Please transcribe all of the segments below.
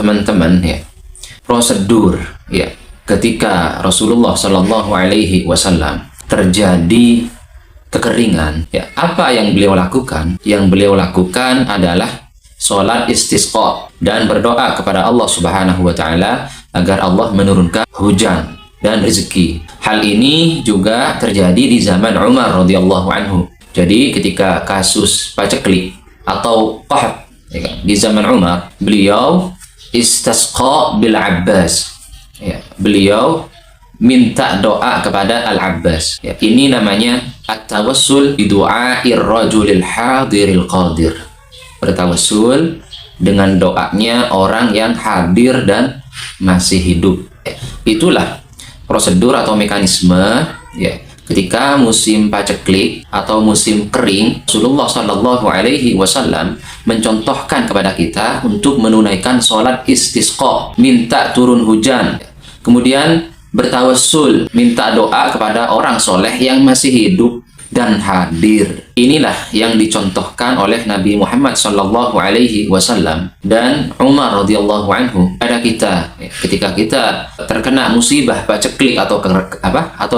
teman-teman ya, prosedur ya ketika Rasulullah Shallallahu Alaihi Wasallam terjadi kekeringan ya, apa yang beliau lakukan? Yang beliau lakukan adalah sholat istisqa dan berdoa kepada Allah Subhanahu wa Ta'ala agar Allah menurunkan hujan dan rezeki. Hal ini juga terjadi di zaman Umar radhiyallahu anhu. Jadi ketika kasus paceklik atau qahab ya kan, di zaman Umar, beliau istasqa bil Abbas ya, beliau minta doa kepada Al-Abbas ya. Ini namanya at-tawassul bi du'air rajulil hadiril qadir, bertawassul dengan doanya orang yang hadir dan masih hidup ya. Itulah prosedur atau mekanisme ya ketika musim paceklik atau musim kering. Rasulullah Shallallahu Alaihi Wasallam mencontohkan kepada kita untuk menunaikan sholat istisqa, minta turun hujan, kemudian bertawassul, minta doa kepada orang soleh yang masih hidup dan hadir. Inilah yang dicontohkan oleh Nabi Muhammad Shallallahu Alaihi Wasallam dan Umar radhiyallahu anhu pada kita ketika kita terkena musibah paceklik atau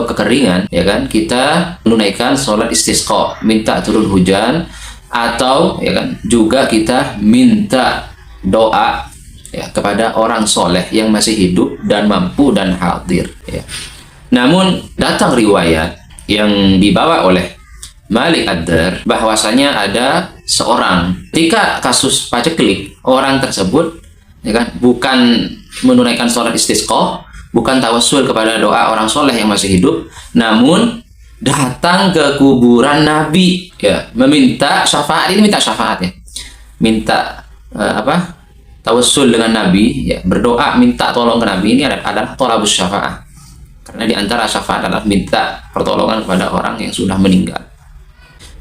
kekeringan ya kan, kita menunaikan sholat istisqa, minta turun hujan, atau ya kan juga kita minta doa ya kepada orang soleh yang masih hidup dan mampu dan hadir ya. Namun datang riwayat yang dibawa oleh Malik Ad-Dar bahwasanya ada seorang ketika kasus paceklik, orang tersebut ya kan bukan menunaikan sholat istisqa, bukan tawassul kepada doa orang soleh yang masih hidup, namun datang ke kuburan Nabi ya, meminta syafaat. Ini minta syafaat ya, minta tawassul dengan Nabi ya, berdoa minta tolong ke Nabi. Ini adalah thalabus syafaat, karena di antara syafaat adalah minta pertolongan kepada orang yang sudah meninggal.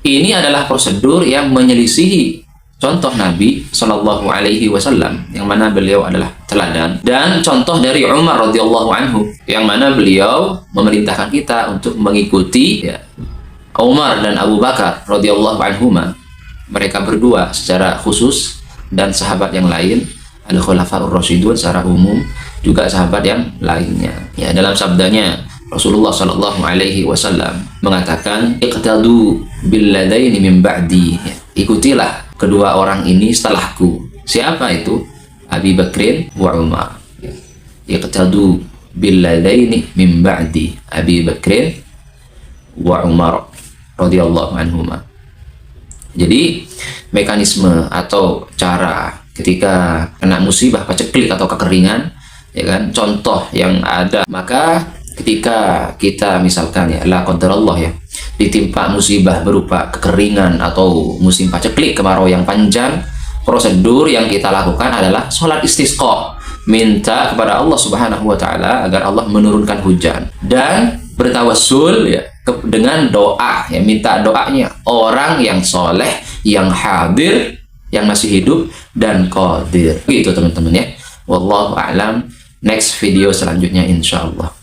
Ini adalah prosedur yang menyelisihi contoh Nabi Shallallahu Alaihi Wasallam, yang mana beliau adalah teladan, dan contoh dari Umar radhiyallahu anhu, yang mana beliau memerintahkan kita untuk mengikuti ya, Umar dan Abu Bakar radhiyallahu anhuma, mereka berdua secara khusus, dan sahabat yang lain, al-khulafaur rasyidun secara umum, juga sahabat yang lainnya. Ya, dalam sabdanya Rasulullah Shallallahu Alaihi Wasallam mengatakan, iqtadu billadaini min ba'di, ya, ikutilah kedua orang ini setelahku. Siapa itu? Abi Bakrin wa Umar. Ya, iqtadu billadaini min ba'di, Abi Bakrin wa Umar radhiyallahu anhuma. Jadi mekanisme atau cara ketika kena musibah paceklik atau kekeringan ya kan, contoh yang ada, maka ketika kita misalkan ya la qadarallah ya ditimpa musibah berupa kekeringan atau musim paceklik, kemarau yang panjang, prosedur yang kita lakukan adalah sholat istisqa, minta kepada Allah Subhanahu wa Ta'ala agar Allah menurunkan hujan, dan bertawassul ya dengan doa ya, minta doanya orang yang soleh yang hadir yang masih hidup dan qadir. Gitu teman-teman ya, wallahu a'lam. Next video selanjutnya insyaallah.